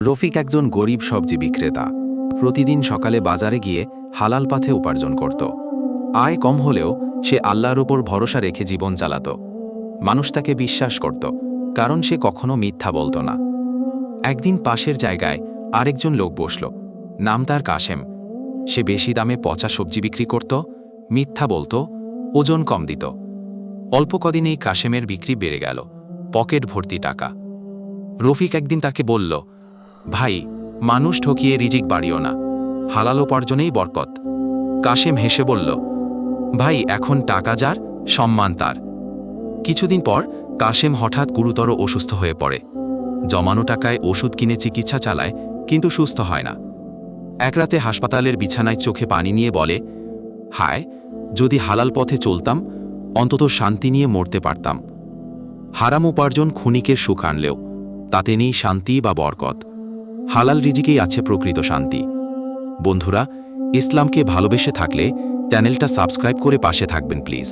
রফিক একজন গরিব সবজি বিক্রেতা। প্রতিদিন সকালে বাজারে গিয়ে হালাল পথে উপার্জন করত। আয় কম হলেও সে আল্লাহর উপর ভরসা রেখে জীবন চালাত। মানুষ তাকে বিশ্বাস করত, কারণ সে কখনো মিথ্যা বলত না। একদিন পাশের জায়গায় আরেকজন লোক বসল। নাম তার কাশেম। সে বেশি দামে পচা সবজি বিক্রি করত, মিথ্যা বলত, ওজন কম দিত। অল্প কদিনেই কাশেমের বিক্রি বেড়ে গেল, পকেট ভর্তি টাকা। রফিক একদিন তাকে বলল, ভাই, মানুষ ঠকিয়ে রিজিক বাড়িও না, হালাল উপার্জনেই বরকত। কাশেম হেসে বলল, ভাই, এখন টাকা যার, সম্মান তার। কিছুদিন পর কাশেম হঠাৎ গুরুতর অসুস্থ হয়ে পড়ে। জমানো টাকায় ওষুধ কিনে চিকিৎসা চালায়, কিন্তু সুস্থ হয় না। এক রাতে হাসপাতালের বিছানায় চোখে পানি নিয়ে বলে, হায়, যদি হালাল পথে চলতাম, অন্তত শান্তি নিয়ে মরতে পারতাম। হারাম উপার্জন ক্ষণিকের সুখ আনলেও তাতে নেই শান্তি বা বরকত। হালাল রিজিকেই আছে প্রকৃত শান্তি। বন্ধুরা, ইসলামকে ভালোবেসে থাকলে চ্যানেলটা সাবস্ক্রাইব করে পাশে থাকবেন প্লিজ।